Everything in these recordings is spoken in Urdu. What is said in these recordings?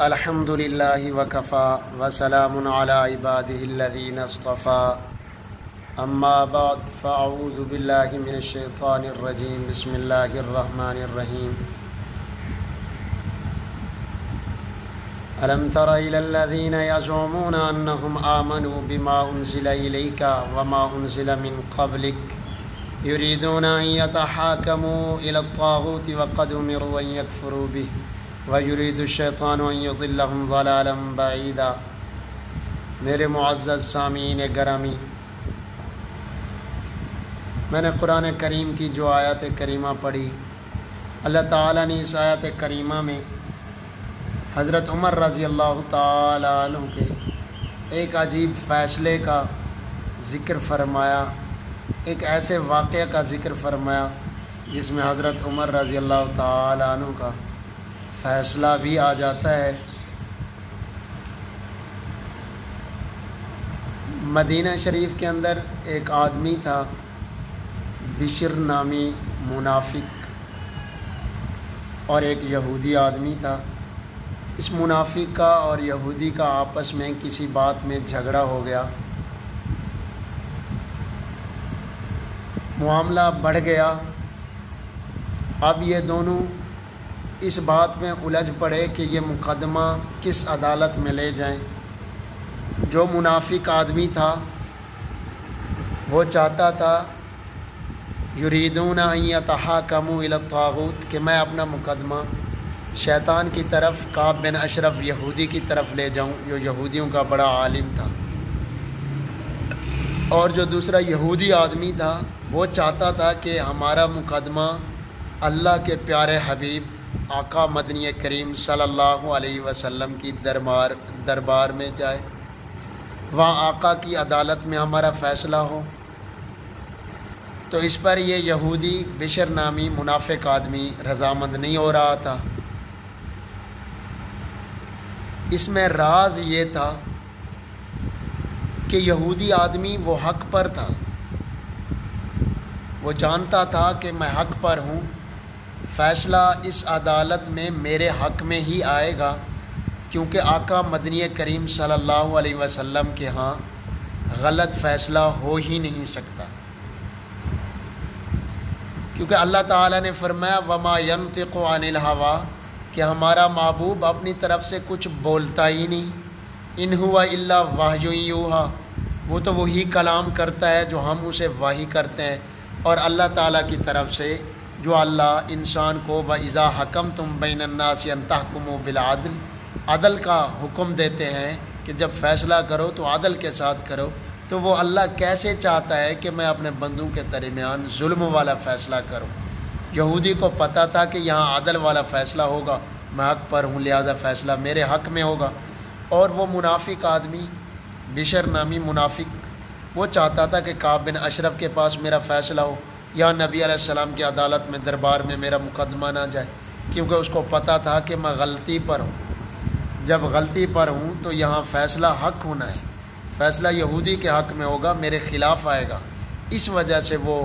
الحمد للہ وکفا وسلام علی عبادہ الذین اصطفى اما بعد فاعوذ باللہ من الشیطان الرجیم بسم اللہ الرحمن الرحیم الم تر الی الذین یزعمون انہم آمنوا بما انزل الیک وما انزل من قبلک یریدون ان یتحاکموا الی الطاغوت وقد امروا ان یکفروا بہ وَيُرِيدُ الشَّيْطَانُ أَن يُضِلَّهُمْ ضَلَالًا بَعِيدًا۔ میرے معزز سامعین گرامی، میں نے قرآن کریم کی جو آیت کریمہ پڑھی، اللہ تعالیٰ نے اس آیت کریمہ میں حضرت عمر رضی اللہ تعالیٰ عنہ کے ایک عجیب فیصلے کا ذکر فرمایا، ایک ایسے واقعہ کا ذکر فرمایا جس میں حضرت عمر رضی اللہ تعالیٰ عنہ کا فیصلہ بھی آ جاتا ہے۔ مدینہ شریف کے اندر ایک آدمی تھا، بشر نامی منافق، اور ایک یہودی آدمی تھا۔ اس منافق کا اور یہودی کا آپس میں کسی بات میں جھگڑا ہو گیا، معاملہ بڑھ گیا۔ اب یہ دونوں اس بات میں الجھ پڑے کہ یہ مقدمہ کس عدالت میں لے جائیں۔ جو منافق آدمی تھا وہ چاہتا تھا یریدون ان یتحاکموا الی الطاغوت، کہ میں اپنا مقدمہ شیطان کی طرف، کعب بن اشرف یہودی کی طرف لے جاؤں، جو یہودیوں کا بڑا عالم تھا۔ اور جو دوسرا یہودی آدمی تھا وہ چاہتا تھا کہ ہمارا مقدمہ اللہ کے پیارے حبیب آقا مدنی کریم صلی اللہ علیہ وسلم کی دربار میں جائے، وہاں آقا کی عدالت میں ہمارا فیصلہ ہو۔ تو اس پر یہ یہودی بشر نامی منافق آدمی رضامند نہیں ہو رہا تھا۔ اس میں راز یہ تھا کہ یہودی آدمی وہ حق پر تھا، وہ جانتا تھا کہ میں حق پر ہوں، فیصلہ اس عدالت میں میرے حق میں ہی آئے گا، کیونکہ آقا مدنی کریم صلی اللہ علیہ وسلم کے ہاں غلط فیصلہ ہو ہی نہیں سکتا، کیونکہ اللہ تعالیٰ نے فرمایا وما ينطق عن الهوى، کہ ہمارا محبوب اپنی طرف سے کچھ بولتا ہی نہیں، ان هو الا وحی یوحی، وہ تو وہی کلام کرتا ہے جو ہم اسے وحی کرتے ہیں۔ اور اللہ تعالیٰ کی طرف سے جو اللہ انسان کو وَإِذَا حَكَمْتُمْ بَيْنَ النَّاسِ أَن تَحْكُمُوا بِالْعَدْلِ، عدل کا حکم دیتے ہیں کہ جب فیصلہ کرو تو عدل کے ساتھ کرو، تو وہ اللہ کیسے چاہتا ہے کہ میں اپنے بندوں کے درمیان ظلم والا فیصلہ کروں؟ یہودی کو پتہ تھا کہ یہاں عدل والا فیصلہ ہوگا، میں حق پر ہوں لہذا فیصلہ میرے حق میں ہوگا۔ اور وہ منافق آدمی بشر نامی منافق وہ چاہتا تھا کہ کعب بن اشرف کے پاس میرا فیصلہ ہو، یا نبی علیہ السلام کی عدالت میں دربار میں میرا مقدمہ نہ جائے، کیونکہ اس کو پتہ تھا کہ میں غلطی پر ہوں۔ جب غلطی پر ہوں تو یہاں فیصلہ حق ہونا ہے، فیصلہ یہودی کے حق میں ہوگا، میرے خلاف آئے گا۔ اس وجہ سے وہ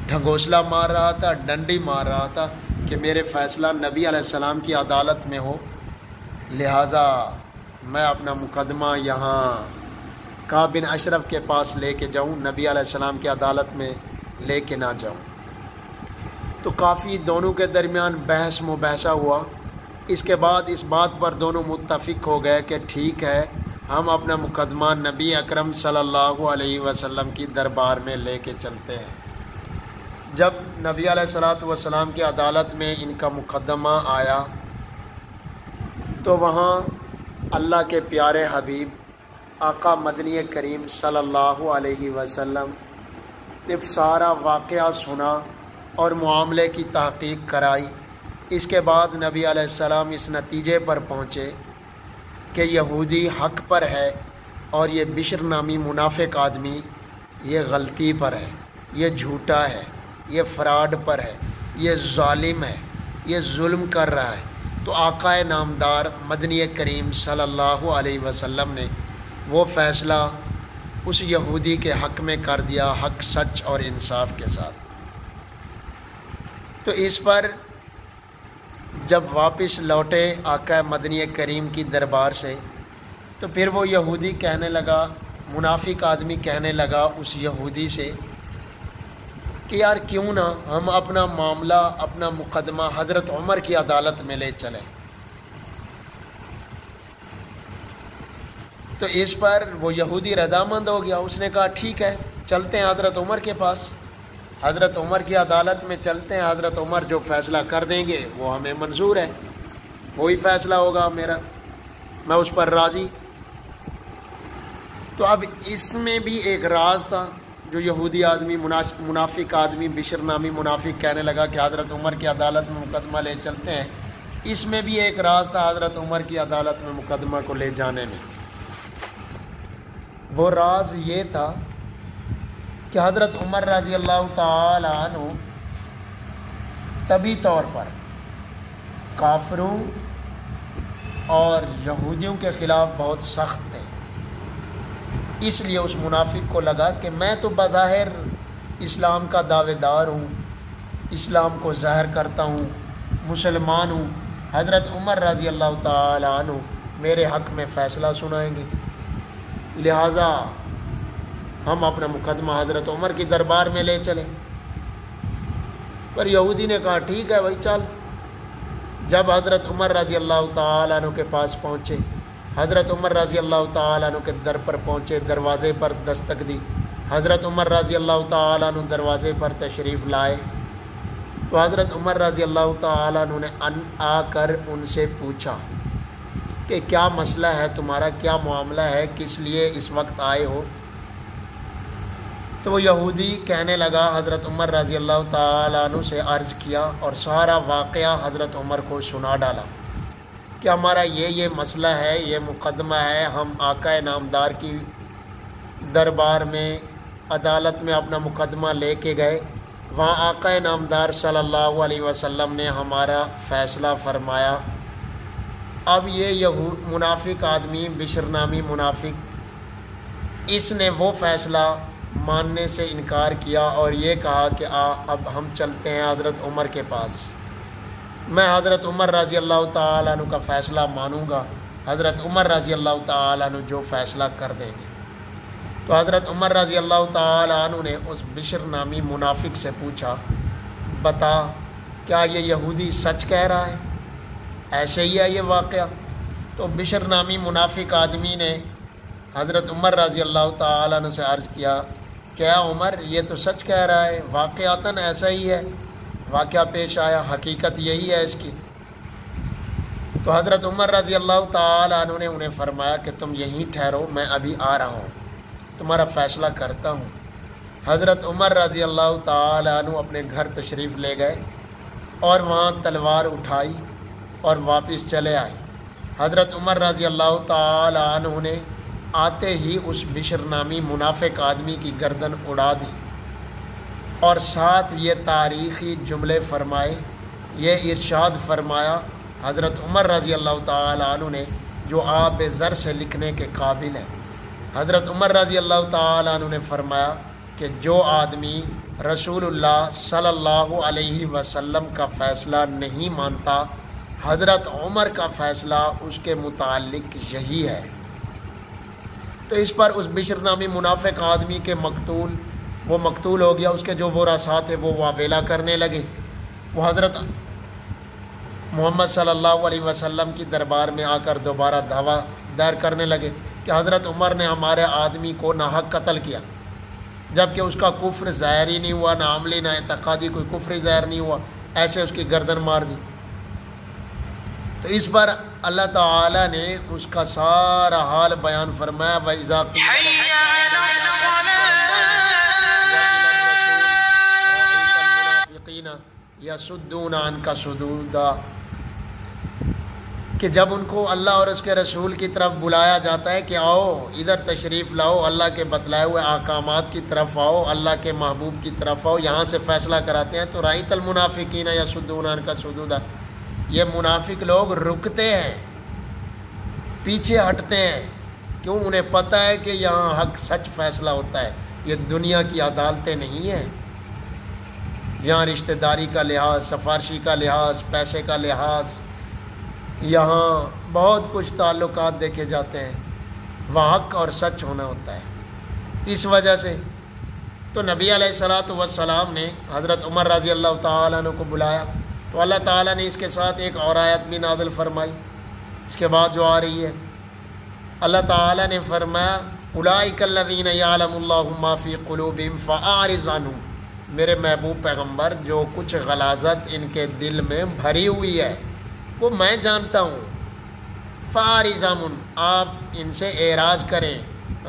ڈھنگوسلا مار رہا تھا، ڈنڈی مار رہا تھا کہ میرے فیصلہ نبی علیہ السلام کی عدالت میں ہو، لہٰذا میں اپنا مقدمہ یہاں کعب بن اشرف کے پاس لے کے جاؤں، نبی علیہ السلام کی عدالت میں لے کے نہ جاؤں۔ تو کافی دونوں کے درمیان بحث مباحثہ ہوا۔ اس کے بعد اس بات پر دونوں متفق ہو گئے کہ ٹھیک ہے، ہم اپنا مقدمہ نبی اکرم صلی اللہ علیہ وسلم کی دربار میں لے کے چلتے ہیں۔ جب نبی علیہ السلام کی عدالت میں ان کا مقدمہ آیا تو وہاں اللہ کے پیارے حبیب آقا مدنی کریم صلی اللہ علیہ وسلم نے سارا واقعہ سنا اور معاملے کی تحقیق کرائی۔ اس کے بعد نبی علیہ السلام اس نتیجے پر پہنچے کہ یہودی حق پر ہے اور یہ بشر نامی منافق آدمی یہ غلطی پر ہے، یہ جھوٹا ہے، یہ فراڈ پر ہے، یہ ظالم ہے، یہ ظلم کر رہا ہے۔ تو آقا نامدار مدنی کریم صلی اللہ علیہ وسلم نے وہ فیصلہ اس یہودی کے حق میں کر دیا، حق، سچ اور انصاف کے ساتھ۔ تو اس پر جب واپس لوٹے آقا مدنی کریم کی دربار سے تو پھر وہ یہودی کہنے لگا، منافق آدمی کہنے لگا اس یہودی سے کہ یار کیوں نہ ہم اپنا معاملہ، اپنا مقدمہ حضرت عمر کی عدالت میں لے چلیں۔ تو اس پر وہ یہودی رضامند ہو گیا، اس نے کہا ٹھیک ہے چلتے ہیں حضرت عمر کے پاس، حضرت عمر کی عدالت میں چلتے ہیں، حضرت عمر جو فیصلہ کر دیں گے وہ ہمیں منظور ہے، وہی فیصلہ ہوگا میرا، میں اس پر راضی۔ تو اب اس میں بھی ایک راز تھا، جو یہودی آدمی، منافق آدمی، بشر نامی منافق کہنے لگا کہ حضرت عمر کی عدالت میں مقدمہ لے چلتے ہیں، اس میں بھی ایک راز تھا حضرت عمر کی عدالت میں مقدمہ کو لے جانے میں۔ وہ راز یہ تھا کہ حضرت عمر رضی اللہ تعالی عنہ طبی طور پر کافروں اور یہودیوں کے خلاف بہت سخت تھے، اس لیے اس منافق کو لگا کہ میں تو بظاہر اسلام کا دعوے دار ہوں، اسلام کو ظاہر کرتا ہوں، مسلمان ہوں، حضرت عمر رضی اللہ تعالی عنہ میرے حق میں فیصلہ سنائیں گے، لہٰذا ہم اپنا مقدمہ حضرت عمر کی دربار میں لے چلیں۔ پر یہودی نے کہا ٹھیک ہے بھائی چل۔ جب حضرت عمر رضی اللہ تعالیٰ عنہ کے پاس پہنچے، حضرت عمر رضی اللہ تعالیٰ عنہ کے در پر پہنچے، دروازے پر دستک دی، حضرت عمر رضی اللہ تعالیٰ عنہ دروازے پر تشریف لائے تو حضرت عمر رضی اللہ تعالیٰ عنہ نے آ کر ان سے پوچھا کہ کیا مسئلہ ہے تمہارا، کیا معاملہ ہے، کس لیے اس وقت آئے ہو؟ تو وہ یہودی کہنے لگا، حضرت عمر رضی اللہ تعالیٰ عنہ سے عرض کیا اور سارا واقعہ حضرت عمر کو سنا ڈالا کہ ہمارا یہ مسئلہ ہے، یہ مقدمہ ہے، ہم آقا نامدار کی دربار میں عدالت میں اپنا مقدمہ لے کے گئے، وہاں آقا نامدار صلی اللہ علیہ وسلم نے ہمارا فیصلہ فرمایا۔ اب یہ منافق آدمی، بشر نامی منافق، اس نے وہ فیصلہ ماننے سے انکار کیا اور یہ کہا کہ اب ہم چلتے ہیں حضرت عمر کے پاس، میں حضرت عمر رضی اللہ تعالیٰ عنہ کا فیصلہ مانوں گا، حضرت عمر رضی اللہ تعالیٰ عنہ جو فیصلہ کر دیں گے۔ تو حضرت عمر رضی اللہ تعالیٰ عنہ نے اس بشر نامی منافق سے پوچھا، بتا کیا یہ یہودی سچ کہہ رہا ہے، ایسے ہی ہے یہ واقعہ؟ تو بشر نامی منافق آدمی نے حضرت عمر رضی اللہ تعالیٰ عنہ سے عرض کیا، کیا عمر یہ تو سچ کہہ رہا ہے، واقعاتاً ایسا ہی ہے، واقعہ پیش آیا، حقیقت یہی ہے اس کی۔ تو حضرت عمر رضی اللہ تعالیٰ عنہ نے انہیں فرمایا کہ تم یہیں ٹھہرو، میں ابھی آ رہا ہوں، تمہارا فیصلہ کرتا ہوں۔ حضرت عمر رضی اللہ تعالیٰ عنہ اپنے گھر تشریف لے گئے اور وہاں تلوار اٹھائی اور واپس چلے آئے۔ حضرت عمر رضی اللہ تعالیٰ عنہ نے آتے ہی اس بشر نامی منافق آدمی کی گردن اڑا دی اور ساتھ یہ تاریخی جملے فرمائے، یہ ارشاد فرمایا حضرت عمر رضی اللہ تعالیٰ عنہ نے جو آب زر سے لکھنے کے قابل ہے۔ حضرت عمر رضی اللہ تعالیٰ عنہ نے فرمایا کہ جو آدمی رسول اللہ صلی اللہ علیہ وسلم کا فیصلہ نہیں مانتا، حضرت عمر کا فیصلہ اس کے متعلق یہی ہے۔ تو اس پر اس بشر نامی منافق آدمی کے وہ مقتول ہو گیا، اس کے جو ورثاء تھے وہ واویلا کرنے لگے، وہ حضرت محمد صلی اللہ علیہ وسلم کی دربار میں آ کر دوبارہ دعویٰ دائر کرنے لگے کہ حضرت عمر نے ہمارے آدمی کو ناحق قتل کیا، جبکہ اس کا کفر ظاہری نہیں ہوا، نہ عملی نہ اعتقادی کوئی کفر ظاہر نہیں ہوا، ایسے اس کی گردن مار دی۔ تو اس پر اللہ تعالیٰ نے اس کا سارا حال بیان فرمایا، وَإِذَا قِيلَ الْمُنَافِقِينَ يَصُدُّونَ عَنْكَ صُدُودًا، کہ جب ان کو اللہ اور اس کے رسول کی طرف بلایا جاتا ہے کہ آؤ ادھر تشریف لاؤ، اللہ کے بتلائے ہوئے احکامات کی طرف آؤ، اللہ کے محبوب کی طرف آؤ، یہاں سے فیصلہ کراتے ہیں، تو رَأَيْتَ الْمُنَافِقِينَ يَصُدُّونَ عَنْكَ صُدُودًا، یہ منافق لوگ رکتے ہیں، پیچھے ہٹتے ہیں، کیوں؟ انہیں پتہ ہے کہ یہاں حق سچ فیصلہ ہوتا ہے، یہ دنیا کی عدالتیں نہیں ہیں۔ یہاں رشتہ داری کا لحاظ، سفارشی کا لحاظ، پیسے کا لحاظ، یہاں بہت کچھ تعلقات دیکھے جاتے ہیں، وہاں حق اور سچ ہونا ہوتا ہے۔ اس وجہ سے تو نبی علیہ الصلاۃ والسلام نے حضرت عمر رضی اللہ تعالیٰ عنہ کو بلایا، تو اللہ تعالیٰ نے اس کے ساتھ ایک اور آیت بھی نازل فرمائی۔ اس کے بعد جو آ رہی ہے، اللہ تعالیٰ نے فرمایا اولئک الذین یعلم اللہ ما فی قلوبہم فاعرض عنہم، میرے محبوب پیغمبر جو کچھ غلاظت ان کے دل میں بھری ہوئی ہے وہ میں جانتا ہوں، فاعرض عنہم، آپ ان سے اعراض کریں،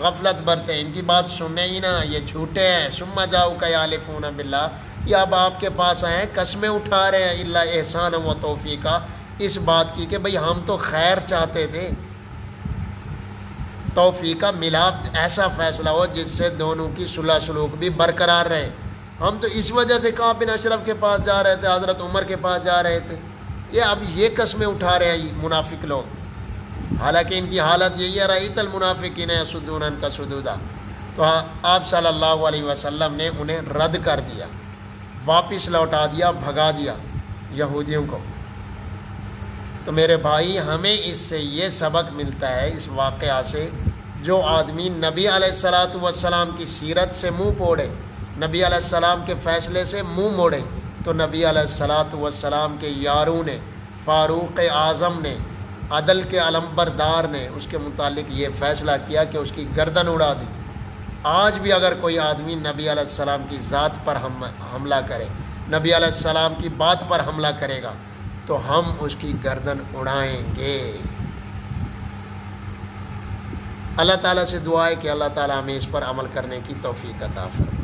غفلت برتیں، ان کی بات سنیں ہی نہ، یہ جھوٹے ہیں، ثم جاؤک یحلفون باللہ، یہ اب آپ کے پاس آئے ہیں قسمیں اٹھا رہے ہیں، الا احسانا و توفیقا، اس بات کی کہ بھئی ہم تو خیر چاہتے تھے، توفیقہ ملاپ، ایسا فیصلہ ہو جس سے دونوں کی صلح سلوک بھی برقرار رہے، ہم تو اس وجہ سے کعب بن اشرف کے پاس جا رہے تھے، حضرت عمر کے پاس جا رہے تھے، یہ اب یہ قسمیں اٹھا رہے ہیں منافق لوگ، حالانکہ ان کی حالت یہی ہے، رأیت المنافقین یصدون عنک صدودا۔ تو آپ صلی اللہ علیہ وسلم نے انہیں رد کر دیا، واپس لوٹا دیا، بھگا دیا یہودیوں کو۔ تو میرے بھائی ہمیں اس سے یہ سبق ملتا ہے اس واقعہ سے، جو آدمی نبی علیہ الصلاۃ والسلام کی سیرت سے منہ موڑے، نبی علیہ السلام کے فیصلے سے منہ موڑے، تو نبی علیہ الصلاۃ والسلام کے یاروں نے، فاروق اعظم نے، عدل کے علمبردار نے اس کے متعلق یہ فیصلہ کیا کہ اس کی گردن اڑا دی۔ آج بھی اگر کوئی آدمی نبی علیہ السلام کی ذات پر حملہ کرے، نبی علیہ السلام کی بات پر حملہ کرے گا تو ہم اس کی گردن اڑائیں گے۔ اللہ تعالیٰ سے دعا ہے کہ اللہ تعالیٰ ہمیں اس پر عمل کرنے کی توفیق عطا فرمائے۔